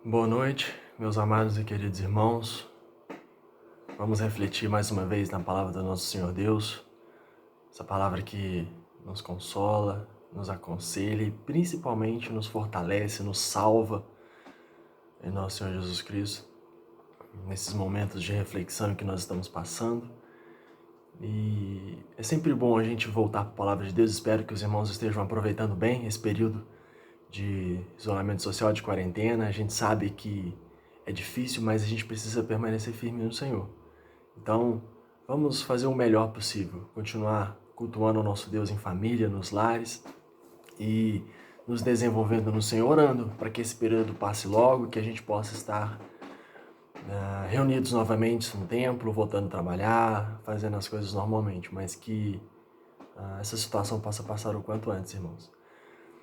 Boa noite, meus amados e queridos irmãos. Vamos refletir mais uma vez na palavra do nosso Senhor Deus, essa palavra que nos consola, nos aconselha e principalmente nos fortalece, nos salva em nosso Senhor Jesus Cristo, nesses momentos de reflexão que nós estamos passando. E é sempre bom a gente voltar para a palavra de Deus. Espero que os irmãos estejam aproveitando bem esse período de isolamento social, de quarentena. A gente sabe que é difícil, mas a gente precisa permanecer firme no Senhor. Então, vamos fazer o melhor possível, continuar cultuando o nosso Deus em família, nos lares e nos desenvolvendo no Senhor, orando para que esse período passe logo, que a gente possa estar reunidos novamente no templo, voltando a trabalhar, fazendo as coisas normalmente, mas que essa situação possa passar o quanto antes, irmãos.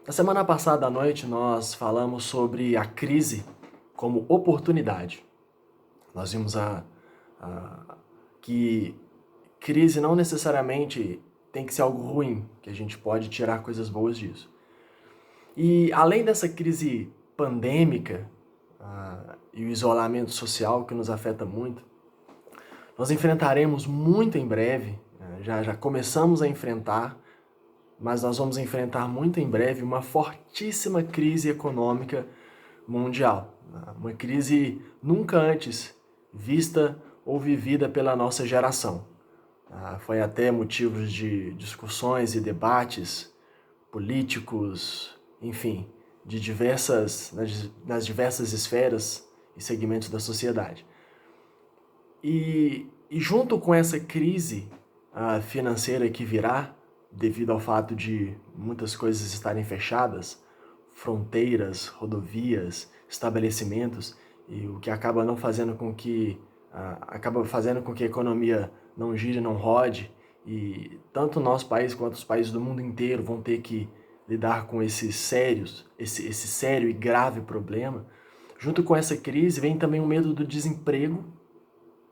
Na semana passada à noite, nós falamos sobre a crise como oportunidade. Nós vimos que crise não necessariamente tem que ser algo ruim, que a gente pode tirar coisas boas disso. E além dessa crise pandêmica e o isolamento social que nos afeta muito, nós enfrentaremos muito em breve, já começamos a enfrentar, mas nós vamos enfrentar muito em breve uma fortíssima crise econômica mundial. Uma crise nunca antes vista ou vivida pela nossa geração. Foi até motivo de discussões e debates políticos, enfim, nas diversas esferas e segmentos da sociedade. E junto com essa crise financeira que virá, devido ao fato de muitas coisas estarem fechadas, fronteiras, rodovias, estabelecimentos, e o que acaba fazendo com que a economia não gire, não rode, e tanto o nosso país quanto os países do mundo inteiro vão ter que lidar com esse sério e grave problema. Junto com essa crise vem também o medo do desemprego,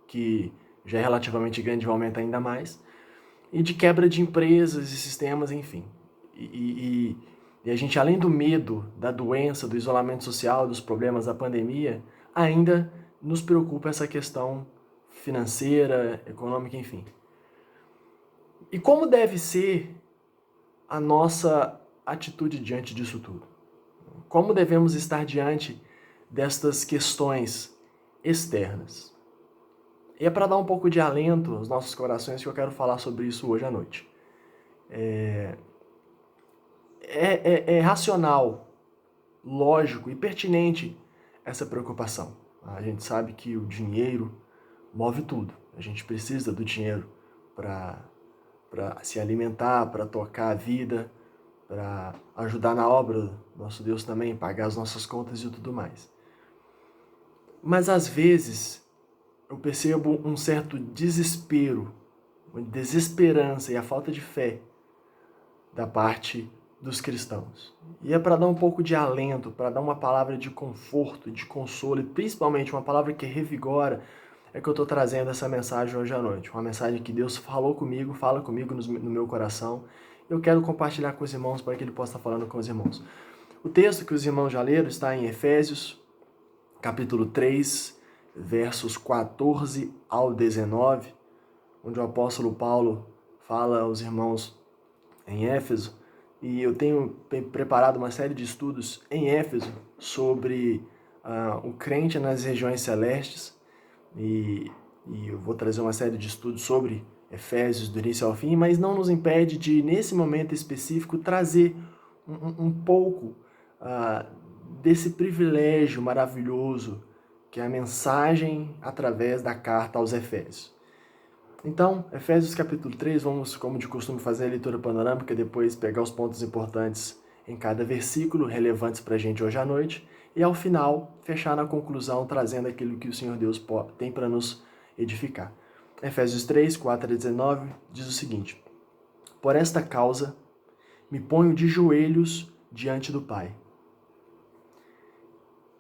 que já é relativamente grande e aumenta ainda mais, e de quebra de empresas e sistemas, enfim. E a gente, além do medo da doença, do isolamento social, dos problemas da pandemia, ainda nos preocupa essa questão financeira, econômica, enfim. E como deve ser a nossa atitude diante disso tudo? Como devemos estar diante destas questões externas? E é para dar um pouco de alento aos nossos corações que eu quero falar sobre isso hoje à noite. É racional, lógico e pertinente essa preocupação. A gente sabe que o dinheiro move tudo. A gente precisa do dinheiro para se alimentar, para tocar a vida, para ajudar na obra do nosso Deus também, pagar as nossas contas e tudo mais. Mas às vezes eu percebo um certo desespero, uma desesperança e a falta de fé da parte dos cristãos. E é para dar um pouco de alento, para dar uma palavra de conforto, de consolo e principalmente uma palavra que revigora, é que eu estou trazendo essa mensagem hoje à noite. Uma mensagem que Deus fala comigo no meu coração. Eu quero compartilhar com os irmãos para que Ele possa estar falando com os irmãos. O texto que os irmãos já leram está em Efésios, capítulo 3, versos 14 ao 19, onde o apóstolo Paulo fala aos irmãos em Éfeso, e eu tenho preparado uma série de estudos em Éfeso sobre o crente nas regiões celestes, e eu vou trazer uma série de estudos sobre Efésios do início ao fim, mas não nos impede de, nesse momento específico, trazer um pouco desse privilégio maravilhoso que é a mensagem através da carta aos Efésios. Então, Efésios capítulo 3, vamos, como de costume, fazer a leitura panorâmica, depois pegar os pontos importantes em cada versículo, relevantes para a gente hoje à noite, e ao final, fechar na conclusão, trazendo aquilo que o Senhor Deus tem para nos edificar. Efésios 3, 4 a 19, diz o seguinte: Por esta causa, me ponho de joelhos diante do Pai,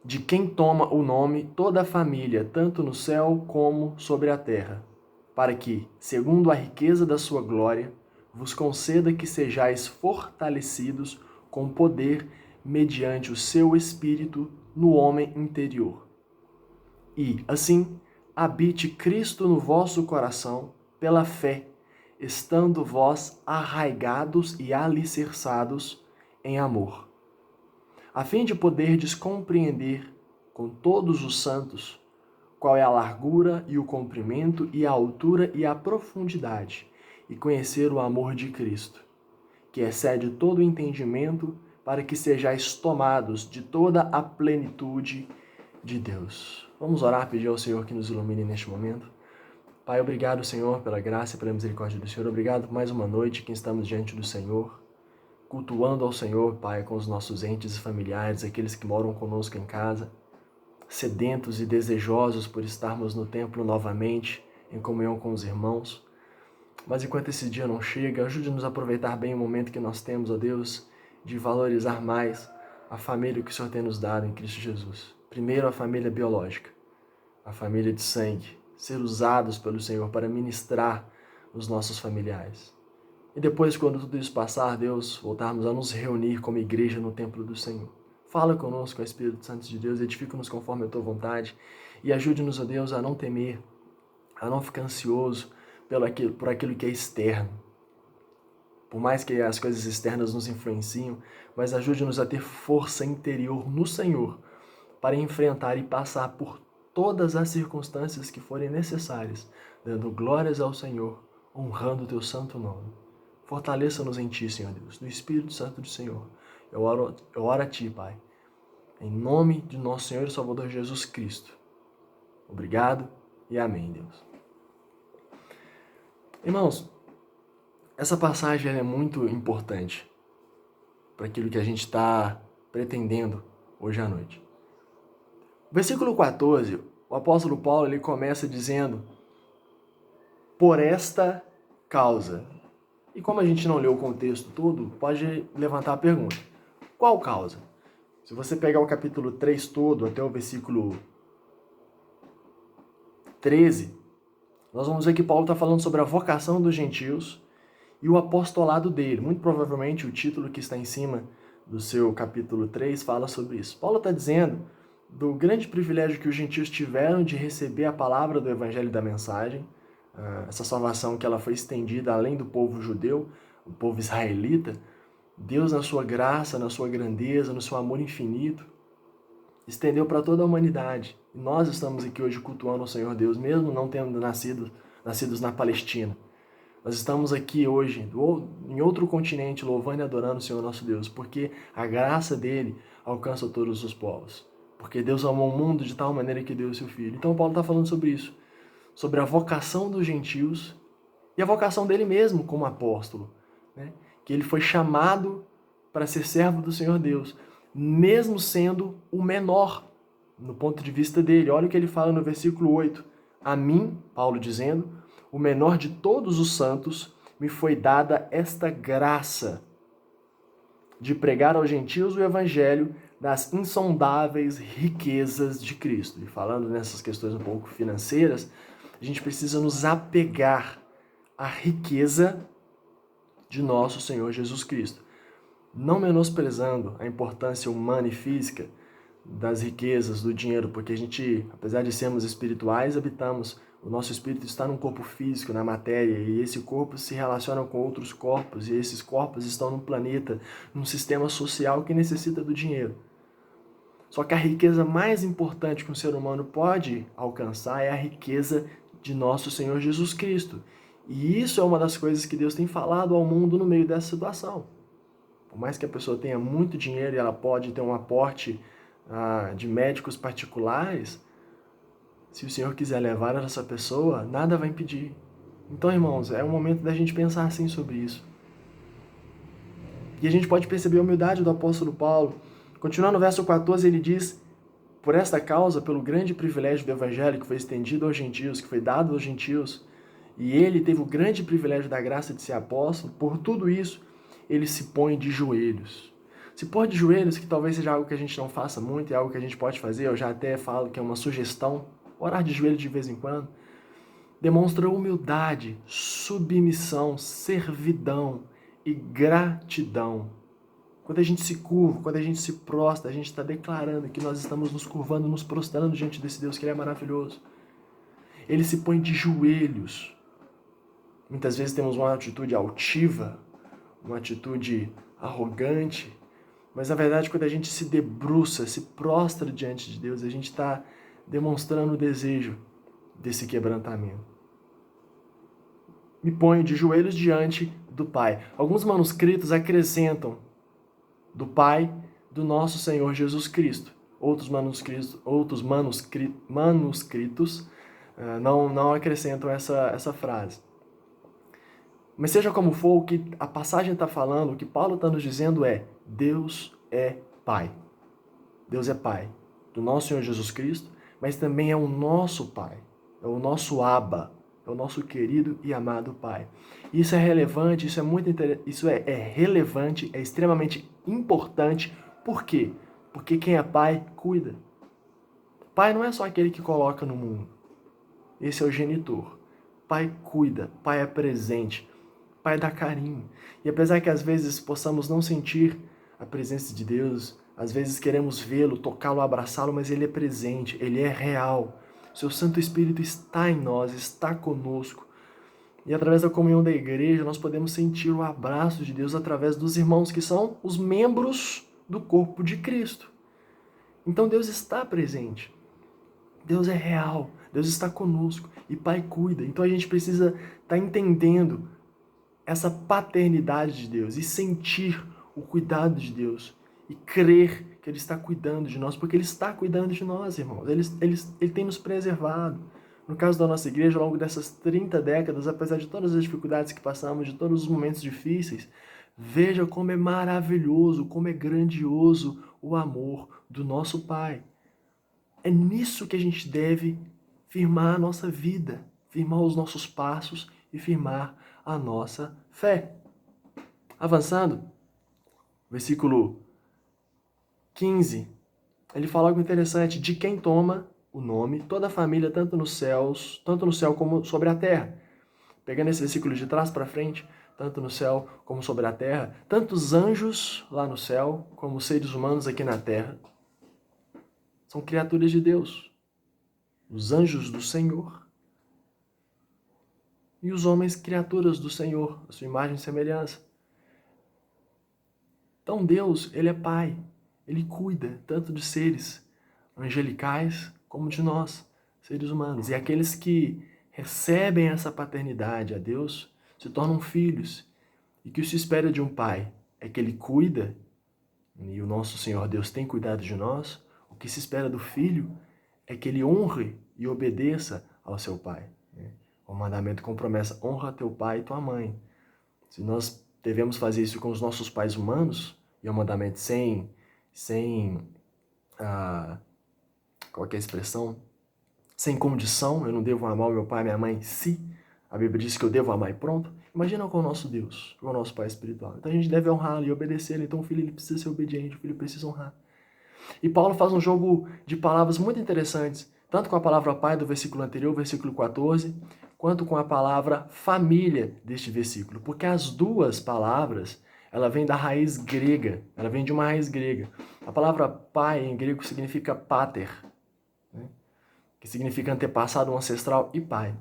de quem toma o nome toda a família, tanto no céu como sobre a terra, para que, segundo a riqueza da sua glória, vos conceda que sejais fortalecidos com poder mediante o seu Espírito no homem interior. E, assim, habite Cristo no vosso coração pela fé, estando vós arraigados e alicerçados em amor, a fim de poderdes compreender com todos os santos qual é a largura e o comprimento e a altura e a profundidade, e conhecer o amor de Cristo, que excede todo o entendimento, para que sejais tomados de toda a plenitude de Deus. Vamos orar, pedir ao Senhor que nos ilumine neste momento. Pai, obrigado, Senhor, pela graça e pela misericórdia do Senhor. Obrigado por mais uma noite que estamos diante do Senhor, cultuando ao Senhor, Pai, com os nossos entes e familiares, aqueles que moram conosco em casa, sedentos e desejosos por estarmos no templo novamente, em comunhão com os irmãos. Mas enquanto esse dia não chega, ajude-nos a aproveitar bem o momento que nós temos, ó Deus, de valorizar mais a família que o Senhor tem nos dado em Cristo Jesus. Primeiro, a família biológica, a família de sangue, ser usados pelo Senhor para ministrar os nossos familiares. E depois, quando tudo isso passar, Deus, voltarmos a nos reunir como igreja no templo do Senhor. Fala conosco, Espírito Santo de Deus, edifica-nos conforme a tua vontade e ajude-nos, ó Deus, a não temer, a não ficar ansioso por aquilo que é externo. Por mais que as coisas externas nos influenciem, mas ajude-nos a ter força interior no Senhor para enfrentar e passar por todas as circunstâncias que forem necessárias, dando glórias ao Senhor, honrando o teu santo nome. Fortaleça-nos em ti, Senhor Deus, no Espírito Santo do Senhor. Eu oro a ti, Pai, em nome de nosso Senhor e Salvador Jesus Cristo. Obrigado e amém, Deus. Irmãos, essa passagem é muito importante para aquilo que a gente está pretendendo hoje à noite. Versículo 14, o apóstolo Paulo ele começa dizendo: por esta causa. E como a gente não leu o contexto todo, pode levantar a pergunta: qual causa? Se você pegar o capítulo 3 todo, até o versículo 13, nós vamos ver que Paulo está falando sobre a vocação dos gentios e o apostolado dele. Muito provavelmente o título que está em cima do seu capítulo 3 fala sobre isso. Paulo está dizendo do grande privilégio que os gentios tiveram de receber a palavra do evangelho da mensagem, essa salvação que ela foi estendida além do povo judeu, o povo israelita. Deus, na sua graça, na sua grandeza, no seu amor infinito, estendeu para toda a humanidade. E nós estamos aqui hoje cultuando o Senhor Deus, mesmo não tendo nascidos na Palestina. Nós estamos aqui hoje, em outro continente, louvando e adorando o Senhor nosso Deus, porque a graça dele alcança todos os povos. Porque Deus amou o mundo de tal maneira que deu o seu Filho. Então Paulo está falando sobre isso, sobre a vocação dos gentios e a vocação dele mesmo como apóstolo, né? Que ele foi chamado para ser servo do Senhor Deus, mesmo sendo o menor no ponto de vista dele. Olha o que ele fala no versículo 8. A mim, Paulo dizendo, o menor de todos os santos, me foi dada esta graça de pregar aos gentios o evangelho das insondáveis riquezas de Cristo. E falando nessas questões um pouco financeiras, a gente precisa nos apegar à riqueza de nosso Senhor Jesus Cristo, não menosprezando a importância humana e física das riquezas, do dinheiro, porque a gente, apesar de sermos espirituais, o nosso espírito está num corpo físico, na matéria, e esse corpo se relaciona com outros corpos, e esses corpos estão num planeta, num sistema social que necessita do dinheiro. Só que a riqueza mais importante que um ser humano pode alcançar é a riqueza de nosso Senhor Jesus Cristo. E isso é uma das coisas que Deus tem falado ao mundo no meio dessa situação. Por mais que a pessoa tenha muito dinheiro e ela pode ter um aporte de médicos particulares, se o Senhor quiser levar essa pessoa, nada vai impedir. Então, irmãos, é o momento da gente pensar assim sobre isso. E a gente pode perceber a humildade do apóstolo Paulo. Continuando no verso 14, ele diz: por esta causa, pelo grande privilégio do evangelho que foi estendido aos gentios, que foi dado aos gentios, e ele teve o grande privilégio da graça de ser apóstolo, por tudo isso, ele se põe de joelhos. Se pôr de joelhos, que talvez seja algo que a gente não faça muito, é algo que a gente pode fazer, eu já até falo que é uma sugestão, orar de joelho de vez em quando, demonstra humildade, submissão, servidão e gratidão Quando a gente se curva, quando a gente se prostra, a gente está declarando que nós estamos nos curvando, nos prostrando diante desse Deus, que Ele é maravilhoso. Ele se põe de joelhos. Muitas vezes temos uma atitude altiva, uma atitude arrogante, mas na verdade quando a gente se debruça, se prostra diante de Deus, a gente está demonstrando o desejo desse quebrantamento. Me ponho de joelhos diante do Pai. Alguns manuscritos acrescentam do Pai do nosso Senhor Jesus Cristo. Outros manuscritos não acrescentam essa frase. Mas seja como for, o que a passagem está falando, o que Paulo está nos dizendo é: Deus é Pai. Deus é Pai do nosso Senhor Jesus Cristo, mas também é o nosso Pai, é o nosso Abba, é o nosso querido e amado Pai. Isso é relevante, isso é relevante, é extremamente importante. Por quê? Porque quem é pai, cuida. Pai não é só aquele que coloca no mundo. Esse é o genitor. Pai cuida, pai é presente, pai dá carinho. E apesar que às vezes possamos não sentir a presença de Deus, às vezes queremos vê-lo, tocá-lo, abraçá-lo, mas ele é presente, ele é real. Seu Santo Espírito está em nós, está conosco. E através da comunhão da igreja, nós podemos sentir o abraço de Deus através dos irmãos que são os membros do corpo de Cristo. Então Deus está presente. Deus é real. Deus está conosco. E Pai cuida. Então a gente precisa estar entendendo essa paternidade de Deus e sentir o cuidado de Deus e crer que Ele está cuidando de nós, porque Ele está cuidando de nós, irmãos. Ele tem nos preservado. No caso da nossa igreja, ao longo dessas 30 décadas, apesar de todas as dificuldades que passamos, de todos os momentos difíceis, veja como é maravilhoso, como é grandioso o amor do nosso Pai. É nisso que a gente deve firmar a nossa vida, firmar os nossos passos e firmar a nossa fé. Avançando, versículo 15, ele fala algo interessante: de quem toma o nome toda a família, tanto no céu como sobre a terra. Pegando esse versículo de trás para frente, tanto no céu como sobre a terra, tanto os anjos lá no céu, como os seres humanos aqui na terra, são criaturas de Deus, os anjos do Senhor. E os homens, criaturas do Senhor, a sua imagem e semelhança. Então Deus, Ele é Pai, Ele cuida tanto de seres angelicais como de nós, seres humanos. E aqueles que recebem essa paternidade a Deus se tornam filhos. E que o que se espera de um pai é que Ele cuida, e o nosso Senhor Deus tem cuidado de nós. O que se espera do filho é que ele honre e obedeça ao seu pai. O mandamento com promessa: honra teu pai e tua mãe. Se nós devemos fazer isso com os nossos pais humanos, e é um mandamento qual é a expressão? Sem condição, eu não devo amar o meu pai e minha mãe se a Bíblia diz que eu devo amar e pronto. Imagina com o nosso Deus, com o nosso Pai espiritual. Então a gente deve honrá-lo e obedecê-lo. Então o filho ele precisa ser obediente, o filho precisa honrar. E Paulo faz um jogo de palavras muito interessantes, tanto com a palavra pai do versículo anterior, versículo 14, quanto com a palavra família deste versículo. Porque as duas palavras, ela vem da raiz grega, ela vem de uma raiz grega. A palavra pai em grego significa pater, né? Que significa antepassado, ancestral e pai.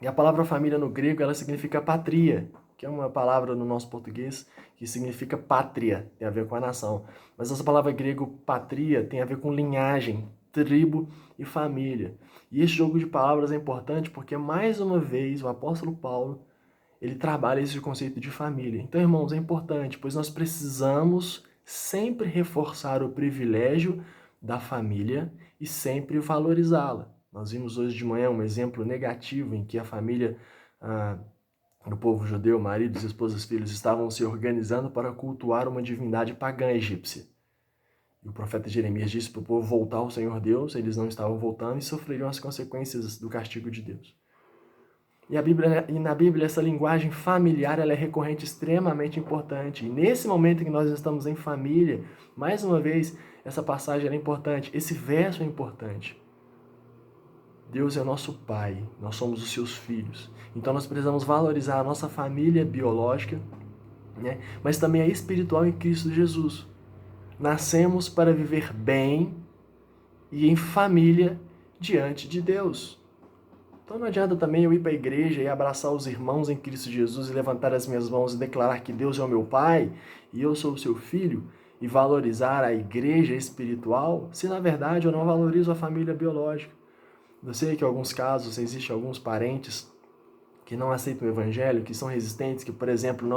E a palavra família no grego, ela significa patria, que é uma palavra no nosso português que significa pátria, tem a ver com a nação. Mas essa palavra grego patria tem a ver com linhagem, tribo e família. E esse jogo de palavras é importante porque, mais uma vez, o apóstolo Paulo, ele trabalha esse conceito de família. Então, irmãos, é importante, pois nós precisamos sempre reforçar o privilégio da família e sempre valorizá-la. Nós vimos hoje de manhã um exemplo negativo em que a família do povo judeu, maridos, esposas, filhos, estavam se organizando para cultuar uma divindade pagã egípcia. E o profeta Jeremias disse para o povo voltar ao Senhor Deus, eles não estavam voltando e sofreriam as consequências do castigo de Deus. E na Bíblia essa linguagem familiar ela é recorrente, extremamente importante. E nesse momento em que nós estamos em família, mais uma vez, essa passagem é importante, esse verso é importante. Deus é nosso Pai, nós somos os seus filhos. Então nós precisamos valorizar a nossa família biológica né? Mas também é espiritual em Cristo Jesus. Nascemos para viver bem e em família diante de Deus. Então não adianta também eu ir para a igreja e abraçar os irmãos em Cristo Jesus e levantar as minhas mãos e declarar que Deus é o meu Pai e eu sou o seu filho e valorizar a igreja espiritual, se na verdade eu não valorizo a família biológica. Eu sei que em alguns casos existem alguns parentes que não aceitam o evangelho, que são resistentes, que, por exemplo,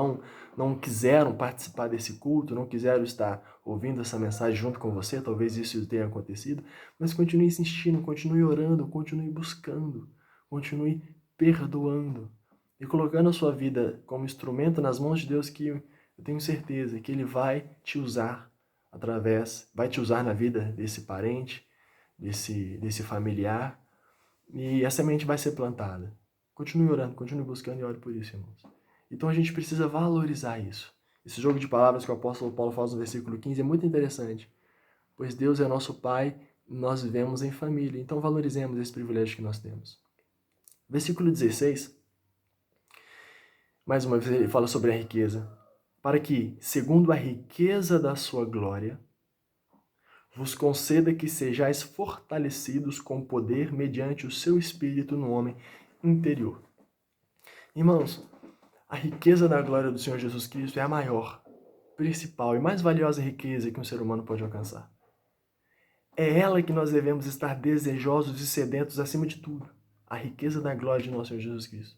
não quiseram participar desse culto, não quiseram estar ouvindo essa mensagem junto com você, talvez isso tenha acontecido, mas continue insistindo, continue orando, continue buscando, continue perdoando e colocando a sua vida como instrumento nas mãos de Deus, que eu tenho certeza que Ele vai te usar vai te usar na vida desse parente, desse familiar, e a semente vai ser plantada. Continue orando, continue buscando e ore por isso, irmãos. Então a gente precisa valorizar isso. Esse jogo de palavras que o apóstolo Paulo faz no versículo 15 é muito interessante, pois Deus é nosso Pai e nós vivemos em família. Então valorizemos esse privilégio que nós temos. Versículo 16, mais uma vez ele fala sobre a riqueza. Para que, segundo a riqueza da sua glória, vos conceda que sejais fortalecidos com poder mediante o seu Espírito no homem interior. Irmãos, a riqueza da glória do Senhor Jesus Cristo é a maior, principal e mais valiosa riqueza que um ser humano pode alcançar. É ela que nós devemos estar desejosos e sedentos acima de tudo, a riqueza da glória de nosso Senhor Jesus Cristo.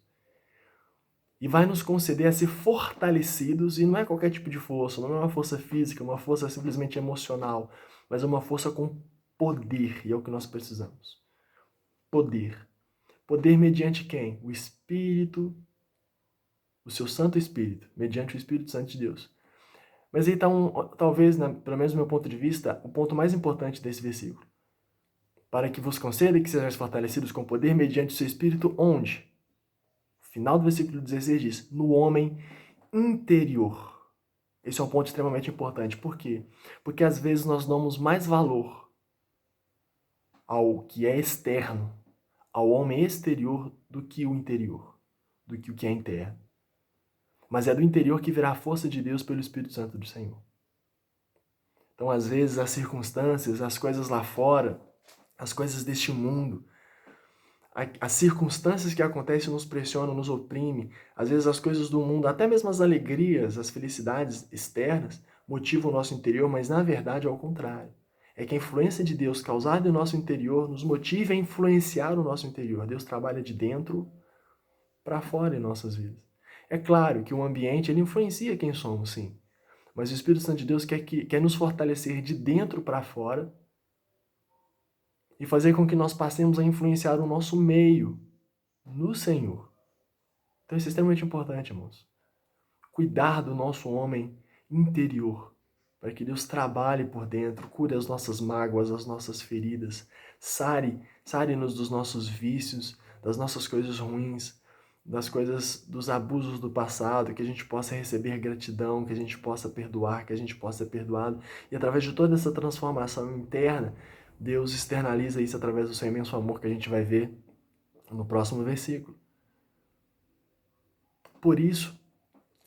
E vai nos conceder a ser fortalecidos, e não é qualquer tipo de força, não é uma força física, uma força simplesmente emocional, mas é uma força com poder, e é o que nós precisamos. Poder. Poder mediante quem? O Espírito, o seu Santo Espírito, mediante o Espírito Santo de Deus. Mas aí está talvez, pelo menos do meu ponto de vista, o ponto mais importante desse versículo. Para que vos conceda que sejais fortalecidos com poder mediante o seu Espírito, onde? O final do versículo 16 diz, no homem interior. Esse é um ponto extremamente importante. Por quê? Porque às vezes nós damos mais valor ao que é externo, ao homem exterior, do que o interior, do que o que é interno. Mas é do interior que virá a força de Deus pelo Espírito Santo do Senhor. Então, às vezes, as circunstâncias, as coisas lá fora, as coisas deste mundo, as circunstâncias que acontecem nos pressionam, nos oprimem. Às vezes, as coisas do mundo, até mesmo as alegrias, as felicidades externas, motivam o nosso interior, mas na verdade é ao contrário. É que a influência de Deus causada em nosso interior nos motiva a influenciar o nosso interior. Deus trabalha de dentro para fora em nossas vidas. É claro que o ambiente ele influencia quem somos, sim. Mas o Espírito Santo de Deus quer nos fortalecer de dentro para fora e fazer com que nós passemos a influenciar o nosso meio no Senhor. Então isso é extremamente importante, irmãos. Cuidar do nosso homem interior, para que Deus trabalhe por dentro, cure as nossas mágoas, as nossas feridas, sare-nos dos nossos vícios, das nossas coisas ruins, das coisas, dos abusos do passado, que a gente possa receber gratidão, que a gente possa perdoar, que a gente possa ser perdoado. E através de toda essa transformação interna, Deus externaliza isso através do seu imenso amor que a gente vai ver no próximo versículo. Por isso,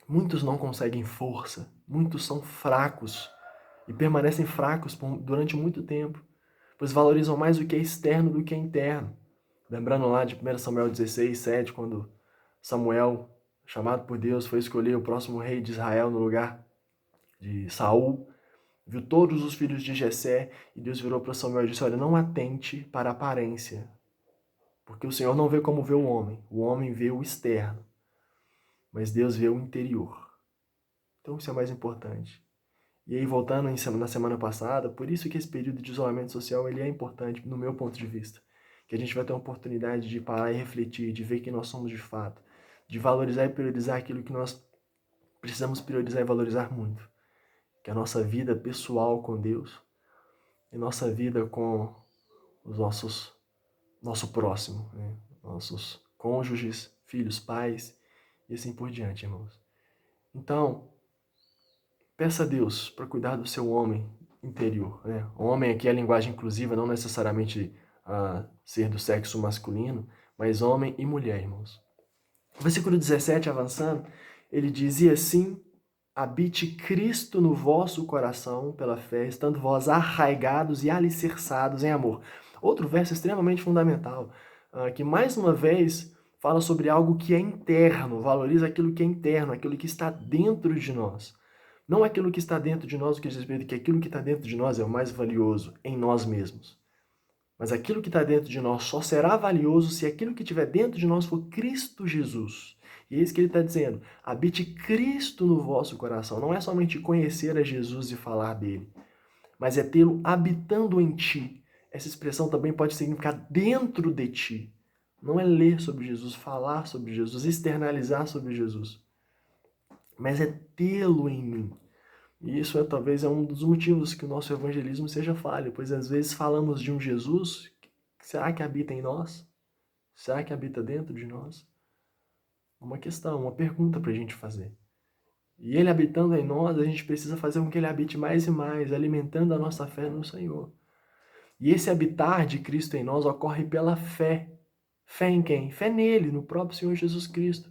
muitos não conseguem força, muitos são fracos e permanecem fracos durante muito tempo, pois valorizam mais o que é externo do que é interno. Lembrando lá de 1 Samuel 16, 7, quando Samuel, chamado por Deus, foi escolher o próximo rei de Israel no lugar de Saul, viu todos os filhos de Jessé e Deus virou para Samuel e disse, olha, não atente para a aparência, porque o Senhor não vê como vê o homem vê o externo, mas Deus vê o interior. Então isso é mais importante. E aí, voltando na semana passada, por isso que esse período de isolamento social ele é importante, no meu ponto de vista. Que a gente vai ter uma oportunidade de parar e refletir, de ver quem nós somos de fato, de valorizar e priorizar aquilo que nós precisamos priorizar e valorizar muito. Que é a nossa vida pessoal com Deus e nossa vida com os nosso próximo, né? Nossos cônjuges, filhos, pais e assim por diante, irmãos. Então, peça a Deus para cuidar do seu homem interior. Né? O homem aqui é a linguagem inclusiva, não necessariamente ser do sexo masculino, mas homem e mulher, irmãos. O versículo 17, avançando, ele diz, e assim habite Cristo no vosso coração pela fé, estando vós arraigados e alicerçados em amor. Outro verso extremamente fundamental, que mais uma vez fala sobre algo que é interno, valoriza aquilo que é interno, aquilo que está dentro de nós. Não aquilo que está dentro de nós, o que diz respeito que aquilo que está dentro de nós é o mais valioso em nós mesmos. Mas aquilo que está dentro de nós só será valioso se aquilo que estiver dentro de nós for Cristo Jesus. E é isso que ele está dizendo. Habite Cristo no vosso coração. Não é somente conhecer a Jesus e falar dele, mas é tê-lo habitando em ti. Essa expressão também pode significar dentro de ti. Não é ler sobre Jesus, falar sobre Jesus, externalizar sobre Jesus, mas é tê-lo em mim. E isso talvez é um dos motivos que o nosso evangelismo seja falho, pois às vezes falamos de um Jesus, será que habita em nós? Será que habita dentro de nós? Uma questão, uma pergunta para a gente fazer. E ele habitando em nós, a gente precisa fazer com que ele habite mais e mais, alimentando a nossa fé no Senhor. E esse habitar de Cristo em nós ocorre pela fé. Fé em quem? Fé nele, no próprio Senhor Jesus Cristo,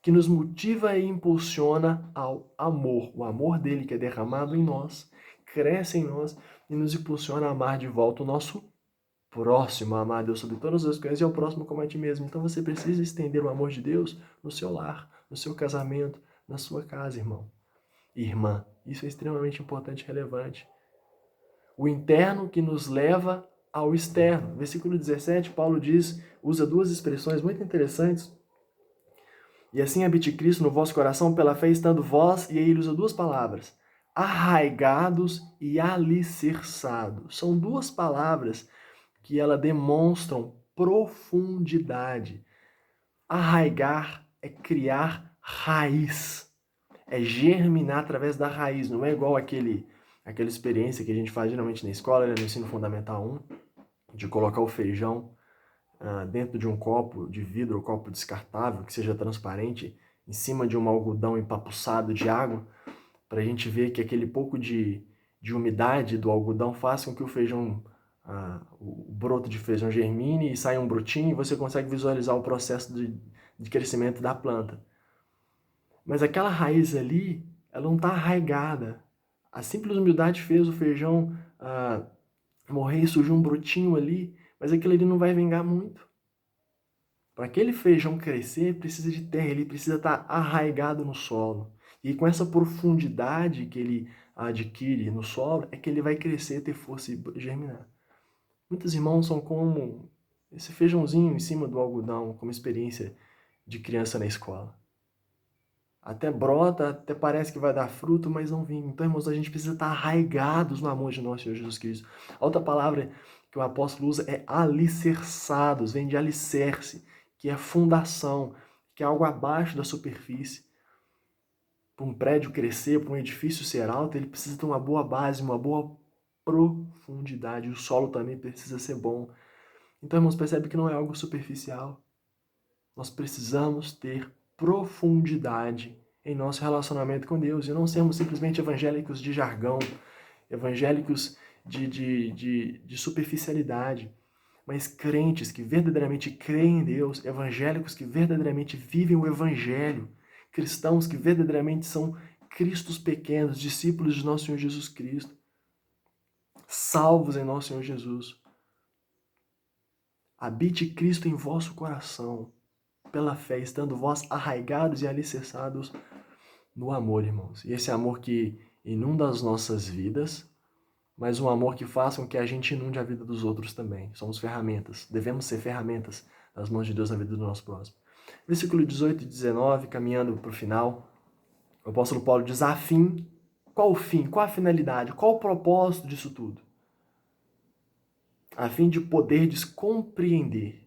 que nos motiva e impulsiona ao amor. O amor dele que é derramado em nós, cresce em nós e nos impulsiona a amar de volta o nosso próximo, a amar a Deus sobre todas as coisas e ao próximo como a ti mesmo. Então você precisa estender o amor de Deus no seu lar, no seu casamento, na sua casa, irmão. Irmã, isso é extremamente importante e relevante. O interno que nos leva ao externo. Versículo 17, Paulo usa duas expressões muito interessantes. E assim habite Cristo no vosso coração pela fé, estando vós, e aí ele usa duas palavras, arraigados e alicerçados. São duas palavras que ela demonstram profundidade. Arraigar é criar raiz, é germinar através da raiz. Não é igual aquela experiência que a gente faz geralmente na escola, no ensino fundamental 1, de colocar o feijão dentro de um copo de vidro ou copo descartável, que seja transparente, em cima de um algodão empapuçado de água, para a gente ver que aquele pouco de umidade do algodão faz com que o feijão, o broto de feijão germine e saia um brotinho e você consegue visualizar o processo de crescimento da planta. Mas aquela raiz ali, ela não está arraigada. A simples umidade fez o feijão morrer e surgiu um brotinho ali, mas aquilo ali não vai vingar muito. Para aquele feijão crescer, precisa de terra, ele precisa estar arraigado no solo. E com essa profundidade que ele adquire no solo, é que ele vai crescer, ter força e germinar. Muitos irmãos são como esse feijãozinho em cima do algodão, como experiência de criança na escola. Até brota, até parece que vai dar fruto, mas não vem. Então, irmãos, a gente precisa estar arraigados no amor de nosso Senhor Jesus Cristo. A outra palavra que o apóstolo usa é alicerçados, vem de alicerce, que é fundação, que é algo abaixo da superfície. Para um prédio crescer, para um edifício ser alto, ele precisa ter uma boa base, uma boa profundidade. O solo também precisa ser bom. Então, irmãos, percebe que não é algo superficial. Nós precisamos ter profundidade em nosso relacionamento com Deus e não sermos simplesmente evangélicos de jargão, evangélicos de superficialidade, mas crentes que verdadeiramente creem em Deus, evangélicos que verdadeiramente vivem o evangelho, cristãos que verdadeiramente são cristos pequenos, discípulos de nosso Senhor Jesus Cristo, salvos em nosso Senhor Jesus. Habite Cristo em vosso coração, pela fé, estando vós arraigados e alicerçados no amor, irmãos. E esse amor que inunda as nossas vidas, mas um amor que faça com que a gente inunde a vida dos outros também. Somos ferramentas, devemos ser ferramentas nas mãos de Deus na vida do nosso próximo. Versículo 18 e 19, caminhando para o final, o apóstolo Paulo diz, qual o fim, qual a finalidade, qual o propósito disso tudo? A fim de poderdes compreender.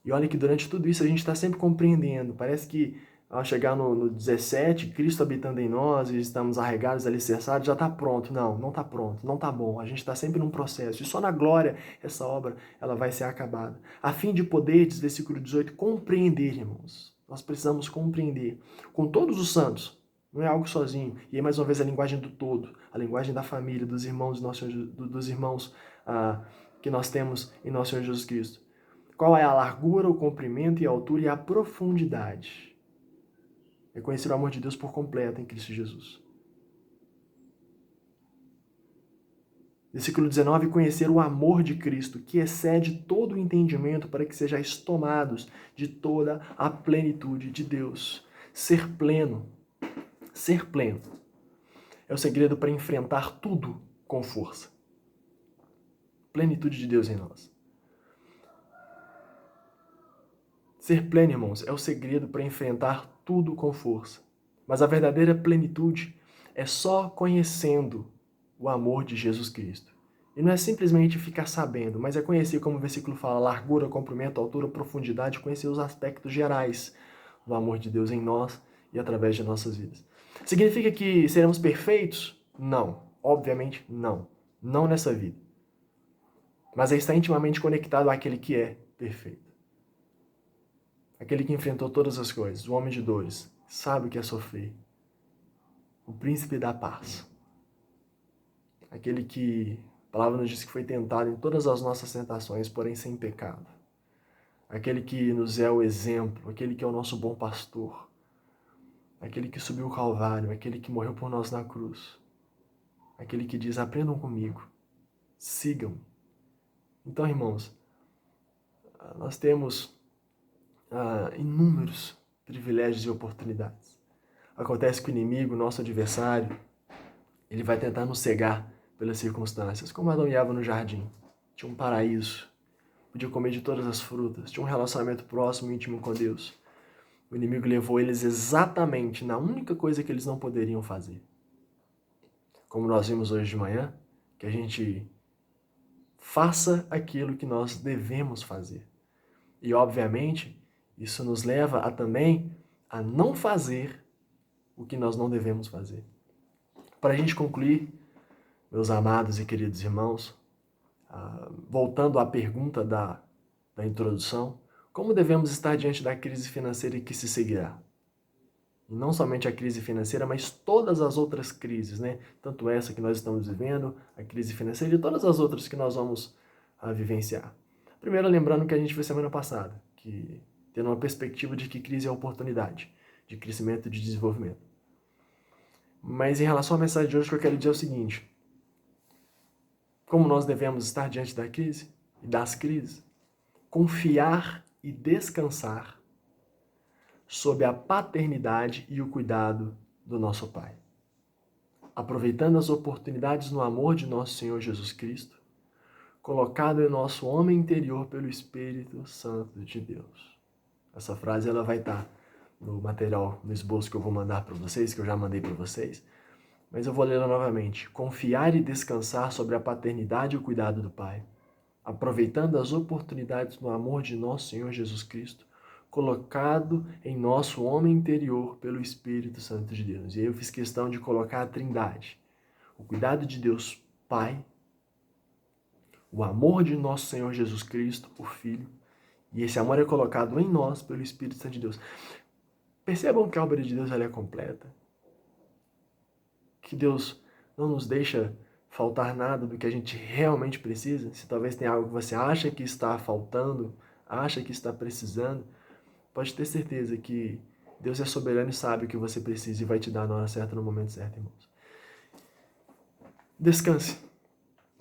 E olha que durante tudo isso a gente está sempre compreendendo. Parece que ao chegar no 17, Cristo habitando em nós e estamos arraigados, alicerçados, já está pronto. Não, não está pronto, não está bom. A gente está sempre num processo. E só na glória essa obra ela vai ser acabada. A fim de poderdes, versículo 18, compreender, irmãos. Nós precisamos compreender. Com todos os santos. Não é algo sozinho. E aí, mais uma vez, a linguagem do todo. A linguagem da família, dos irmãos, dos irmãos que nós temos em nosso Senhor Jesus Cristo. Qual é a largura, o comprimento e a altura e a profundidade? É conhecer o amor de Deus por completo em Cristo Jesus. Versículo 19, conhecer o amor de Cristo, que excede todo o entendimento, para que sejais tomados de toda a plenitude de Deus. Ser pleno é o segredo para enfrentar tudo com força. Plenitude de Deus em nós. Ser pleno, irmãos, é o segredo para enfrentar tudo com força. Mas a verdadeira plenitude é só conhecendo o amor de Jesus Cristo. E não é simplesmente ficar sabendo, mas é conhecer, como o versículo fala, largura, comprimento, altura, profundidade, conhecer os aspectos gerais do amor de Deus em nós e através de nossas vidas. Significa que seremos perfeitos? Não. Obviamente, não. Não nessa vida. Mas é estar intimamente conectado àquele que é perfeito. Aquele que enfrentou todas as coisas, o homem de dores, sabe o que é sofrer. O príncipe da paz. Aquele que, a palavra nos diz que foi tentado em todas as nossas tentações, porém sem pecado. Aquele que nos é o exemplo, aquele que é o nosso bom pastor. Aquele que subiu o Calvário, aquele que morreu por nós na cruz. Aquele que diz, aprendam comigo, sigam. Então, irmãos, nós temos inúmeros privilégios e oportunidades. Acontece que o inimigo, nosso adversário, ele vai tentar nos cegar pelas circunstâncias, como Adão e Eva no jardim. Tinha um paraíso, podia comer de todas as frutas, tinha um relacionamento próximo e íntimo com Deus. O inimigo levou eles exatamente na única coisa que eles não poderiam fazer. Como nós vimos hoje de manhã, que a gente faça aquilo que nós devemos fazer. E, obviamente, isso nos leva também a não fazer o que nós não devemos fazer. Para a gente concluir, meus amados e queridos irmãos, voltando à pergunta da introdução, como devemos estar diante da crise financeira que se seguirá? E não somente a crise financeira, mas todas as outras crises, né? Tanto essa que nós estamos vivendo, a crise financeira e todas as outras que nós vamos vivenciar. Primeiro, lembrando que a gente viu semana passada, que tendo uma perspectiva de que crise é oportunidade, de crescimento e de desenvolvimento. Mas em relação à mensagem de hoje, o que eu quero dizer é o seguinte: como nós devemos estar diante da crise e das crises? Confiar e descansar sob a paternidade e o cuidado do nosso Pai. Aproveitando as oportunidades no amor de nosso Senhor Jesus Cristo, colocado em nosso homem interior pelo Espírito Santo de Deus. Essa frase ela vai estar no material, no esboço que eu vou mandar para vocês, que eu já mandei para vocês, mas eu vou lê-la novamente. Confiar e descansar sobre a paternidade e o cuidado do Pai, aproveitando as oportunidades no amor de nosso Senhor Jesus Cristo, colocado em nosso homem interior pelo Espírito Santo de Deus. E aí eu fiz questão de colocar a Trindade. O cuidado de Deus Pai, o amor de nosso Senhor Jesus Cristo, o Filho, e esse amor é colocado em nós pelo Espírito Santo de Deus. Percebam que a obra de Deus ela é completa. Que Deus não nos deixa faltar nada do que a gente realmente precisa. Se talvez tenha algo que você acha que está faltando, acha que está precisando, pode ter certeza que Deus é soberano e sabe o que você precisa e vai te dar na hora certa, no momento certo, irmãos. Descanse.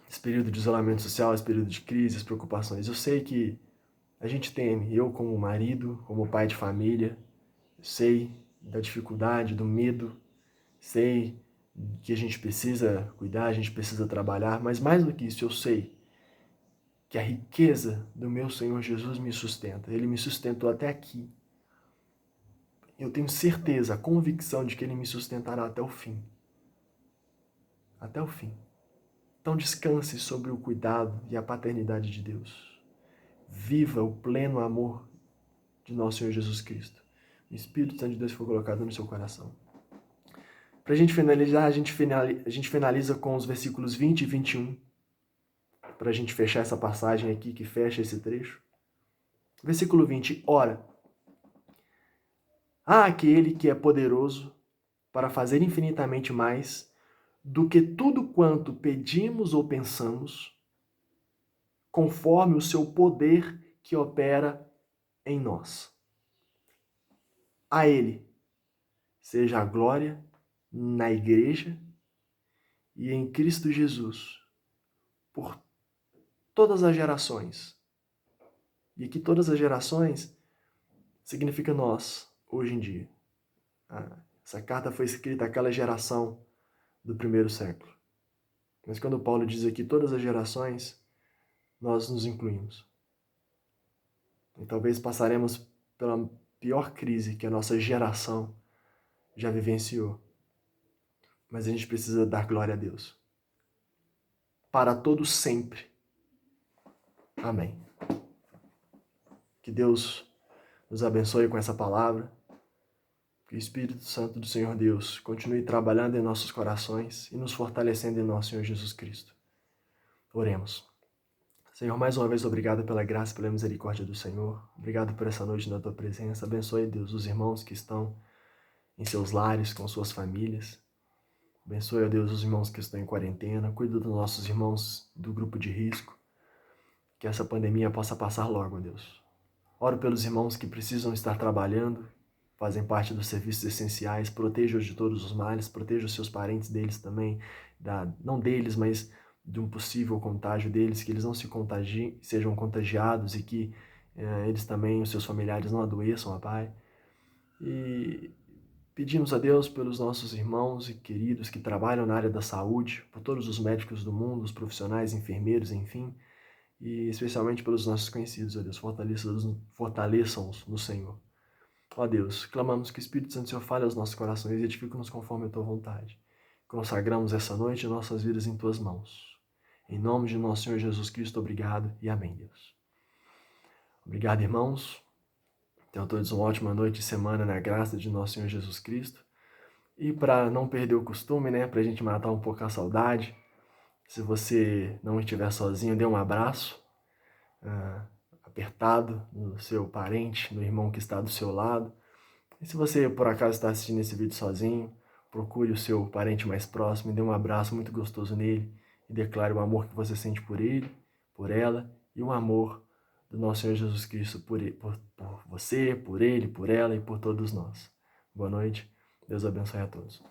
Esse período de isolamento social, esse período de crises, preocupações. Eu sei que a gente teme, eu como marido, como pai de família, sei da dificuldade, do medo, sei que a gente precisa cuidar, a gente precisa trabalhar, mas mais do que isso, eu sei que a riqueza do meu Senhor Jesus me sustenta. Ele me sustentou até aqui. Eu tenho certeza, a convicção de que Ele me sustentará até o fim. Até o fim. Então descanse sobre o cuidado e a paternidade de Deus. Viva o pleno amor de nosso Senhor Jesus Cristo. O Espírito Santo de Deus foi colocado no seu coração. Para a gente finalizar, a gente finaliza com os versículos 20 e 21. Para a gente fechar essa passagem aqui, que fecha esse trecho. Versículo 20. Ora, há aquele que é poderoso para fazer infinitamente mais do que tudo quanto pedimos ou pensamos, conforme o seu poder que opera em nós. A Ele seja a glória na igreja e em Cristo Jesus, por todas as gerações. E que todas as gerações significa nós, hoje em dia. Essa carta foi escrita àquela geração do primeiro século. Mas quando Paulo diz aqui todas as gerações, nós nos incluímos. E talvez passaremos pela pior crise que a nossa geração já vivenciou. Mas a gente precisa dar glória a Deus. Para todos sempre. Amém. Que Deus nos abençoe com essa palavra. Que o Espírito Santo do Senhor Deus continue trabalhando em nossos corações e nos fortalecendo em nosso Senhor Jesus Cristo. Oremos. Senhor, mais uma vez, obrigado pela graça e pela misericórdia do Senhor. Obrigado por essa noite na Tua presença. Abençoe, Deus, os irmãos que estão em seus lares, com suas famílias. Abençoe, ó Deus, os irmãos que estão em quarentena. Cuida dos nossos irmãos do grupo de risco. Que essa pandemia possa passar logo, ó Deus. Oro pelos irmãos que precisam estar trabalhando, fazem parte dos serviços essenciais. Proteja-os de todos os males, proteja os seus parentes deles também, não deles, mas de um possível contágio deles, que eles não se contagiem, sejam contagiados e que eles também, os seus familiares, não adoeçam, ó Pai. E pedimos a Deus pelos nossos irmãos e queridos que trabalham na área da saúde, por todos os médicos do mundo, os profissionais, enfermeiros, enfim, e especialmente pelos nossos conhecidos, ó Deus, fortaleçam-os no Senhor. Ó Deus, clamamos que o Espírito Santo Senhor fale aos nossos corações e edifique-nos conforme a Tua vontade. Consagramos essa noite nossas vidas em Tuas mãos. Em nome de nosso Senhor Jesus Cristo, obrigado e amém, Deus. Obrigado, irmãos. Tenham todos uma ótima noite e semana na graça de nosso Senhor Jesus Cristo. E para não perder o costume, né, para a gente matar um pouco a saudade, se você não estiver sozinho, dê um abraço apertado no seu parente, no irmão que está do seu lado. E se você, por acaso, está assistindo esse vídeo sozinho, procure o seu parente mais próximo e dê um abraço muito gostoso nele e declare o amor que você sente por ele, por ela e o amor do nosso Senhor Jesus Cristo por você, por ele, por ela e por todos nós. Boa noite. Deus abençoe a todos.